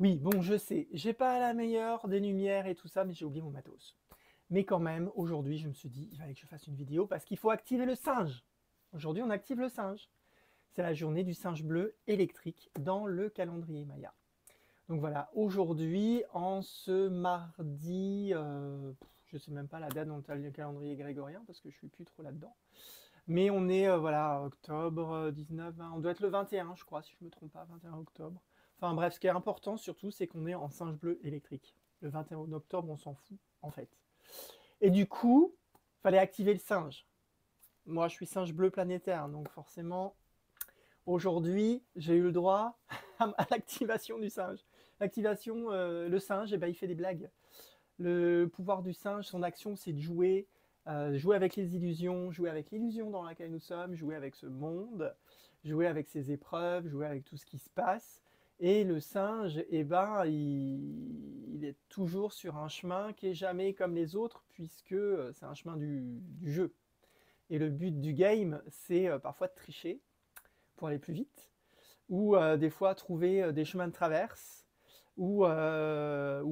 Oui, bon, je sais, j'ai pas la meilleure des lumières et tout ça, mais j'ai oublié mon matos. Mais quand même, aujourd'hui, je me suis dit, il fallait que je fasse une vidéo parce qu'il faut activer le singe. Aujourd'hui, on active le singe. C'est la journée du singe bleu électrique dans le calendrier Maya. Donc voilà, aujourd'hui, en ce mardi, je sais même pas la date dans le calendrier grégorien parce que je suis plus trop là-dedans. Mais on est, voilà, octobre 19, 20, on doit être le 21, je crois, si je me trompe pas, 21 octobre. Enfin bref, ce qui est important surtout, c'est qu'on est en singe bleu électrique. Le 21 octobre, on s'en fout, en fait. Et du coup, fallait activer le singe. Moi, je suis singe bleu planétaire, donc forcément, aujourd'hui, j'ai eu le droit à l'activation du singe. L'activation, le singe, eh ben, il fait des blagues. Le pouvoir du singe, son action, c'est de jouer, jouer avec les illusions, jouer avec l'illusion dans laquelle nous sommes, jouer avec ce monde, jouer avec ses épreuves, jouer avec tout ce qui se passe. Et le singe, eh ben, il est toujours sur un chemin qui est jamais comme les autres, puisque c'est un chemin du jeu. Et le but du game, c'est parfois de tricher pour aller plus vite, ou des fois trouver des chemins de traverse, ou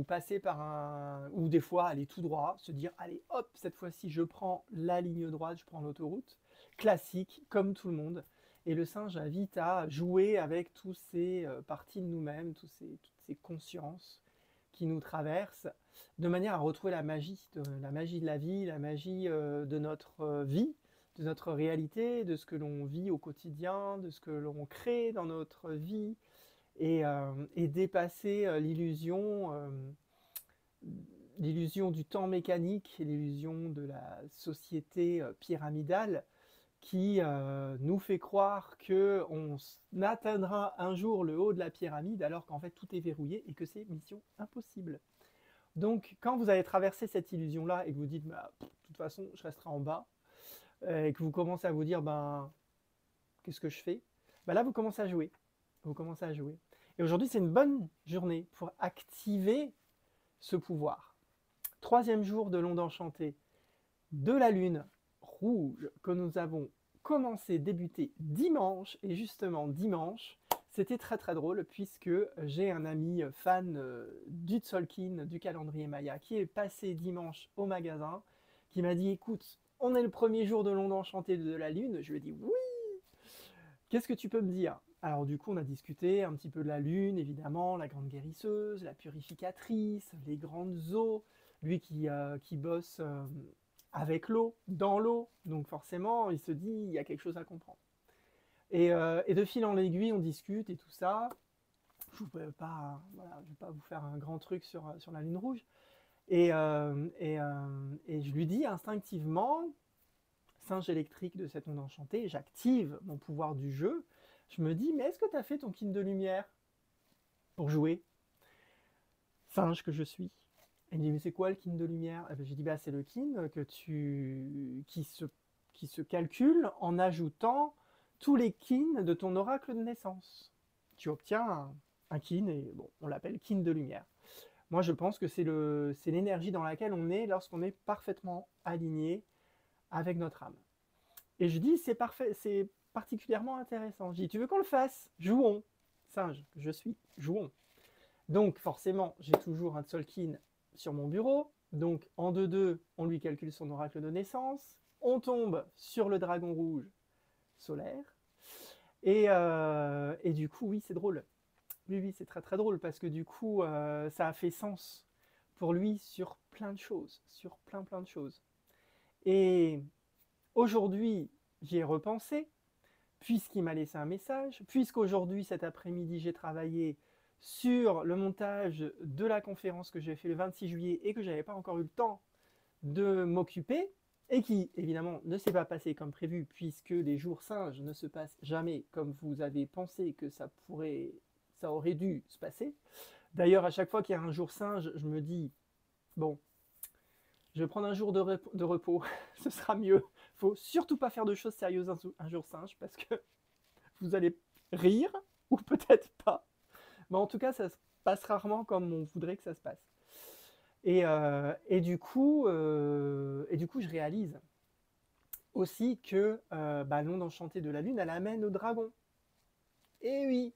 passer par un, ou des fois aller tout droit, se dire allez hop, cette fois-ci je prends la ligne droite, je prends l'autoroute, classique comme tout le monde. Et le singe invite à jouer avec tous ces parties de nous-mêmes, toutes ces consciences qui nous traversent, de manière à retrouver la magie de la vie, la magie de notre vie, de notre réalité, de ce que l'on vit au quotidien, de ce que l'on crée dans notre vie, et dépasser l'illusion du temps mécanique, l'illusion de la société pyramidale qui nous fait croire qu'on atteindra un jour le haut de la pyramide alors qu'en fait tout est verrouillé et que c'est mission impossible. Donc quand vous avez traversé cette illusion-là et que vous dites bah, de toute façon je resterai en bas, et que vous commencez à vous dire ben qu'est-ce que je fais, ben là vous commencez à jouer. Vous commencez à jouer. Et aujourd'hui c'est une bonne journée pour activer ce pouvoir. Troisième jour de l'onde enchantée de la lune rouge que nous avons commencé, débuté dimanche. Et justement dimanche, c'était très très drôle puisque j'ai un ami fan du Tzolk'in, du calendrier Maya, qui est passé dimanche au magasin, qui m'a dit écoute, on est le premier jour de l'onde enchantée de la lune. Je lui ai dit oui, qu'est-ce que tu peux me dire? Alors du coup, on a discuté un petit peu de la lune, évidemment, la grande guérisseuse, la purificatrice, les grandes eaux, lui qui bosse avec l'eau, dans l'eau, donc forcément, il se dit, il y a quelque chose à comprendre. Et de fil en aiguille, on discute et tout ça. Je ne vais pas, voilà, je vais pas vous faire un grand truc sur la lune rouge. Et je lui dis instinctivement, singe électrique de cette onde enchantée, j'active mon pouvoir du jeu. Je me dis, mais est-ce que tu as fait ton kin de lumière pour jouer? Singe que je suis. Elle me dit, mais c'est quoi le kin de lumière? J'ai dit, bah, c'est le kin qui se calcule en ajoutant tous les kins de ton oracle de naissance. Tu obtiens un kin, et bon, on l'appelle kin de lumière. Moi, je pense que c'est l'énergie dans laquelle on est lorsqu'on est parfaitement aligné avec notre âme. Et je dis, c'est parfait, c'est particulièrement intéressant. Je dis, tu veux qu'on le fasse? Jouons. Singe, je suis, jouons. Donc, forcément, j'ai toujours un Tzolk'in sur mon bureau. Donc, en 2-2, on lui calcule son oracle de naissance. On tombe sur le dragon rouge solaire. Et du coup, oui, c'est drôle. Oui, oui, c'est très très drôle parce que du coup, ça a fait sens pour lui sur plein de choses, sur plein de choses. Et aujourd'hui, j'y ai repensé, puisqu'il m'a laissé un message, puisqu'aujourd'hui, cet après-midi, j'ai travaillé sur le montage de la conférence que j'ai fait le 26 juillet et que je n'avais pas encore eu le temps de m'occuper, et qui, évidemment, ne s'est pas passé comme prévu, puisque les jours singes ne se passent jamais comme vous avez pensé que ça aurait dû se passer. D'ailleurs, à chaque fois qu'il y a un jour singe, je me dis, bon, je vais prendre un jour de repos, ce sera mieux. Faut surtout pas faire de choses sérieuses un jour singe, parce que vous allez rire, ou peut-être pas. Mais en tout cas, ça se passe rarement comme on voudrait que ça se passe. Et du coup, je réalise aussi que l'onde enchantée de la lune, elle amène au dragon. Et oui,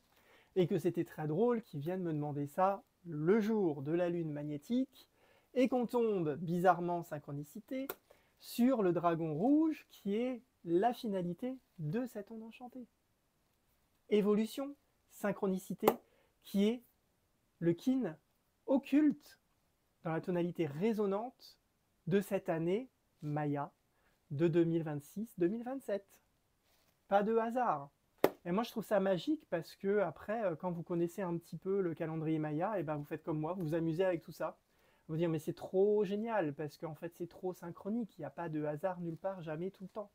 et que c'était très drôle qu'ils viennent me demander ça le jour de la lune magnétique et qu'on tombe, bizarrement synchronicité, sur le dragon rouge qui est la finalité de cette onde enchantée. Évolution, synchronicité, qui est le kin occulte dans la tonalité résonante de cette année Maya de 2026-2027. Pas de hasard. Et moi je trouve ça magique parce que après, quand vous connaissez un petit peu le calendrier Maya, et ben vous faites comme moi, vous vous amusez avec tout ça. Vous dire mais c'est trop génial parce qu'en fait c'est trop synchronique, il n'y a pas de hasard nulle part, jamais, tout le temps.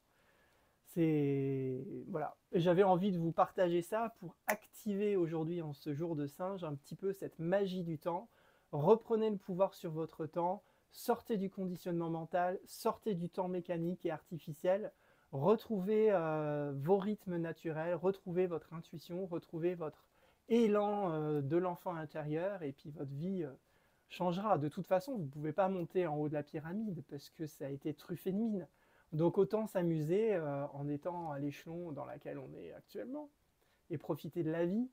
C'est voilà. J'avais envie de vous partager ça pour activer aujourd'hui en ce jour de singe un petit peu cette magie du temps. Reprenez le pouvoir sur votre temps, sortez du conditionnement mental, sortez du temps mécanique et artificiel, retrouvez vos rythmes naturels, retrouvez votre intuition, retrouvez votre élan de l'enfant intérieur et puis votre vie changera. De toute façon, vous ne pouvez pas monter en haut de la pyramide parce que ça a été truffé de mines. Donc autant s'amuser en étant à l'échelon dans lequel on est actuellement et profiter de la vie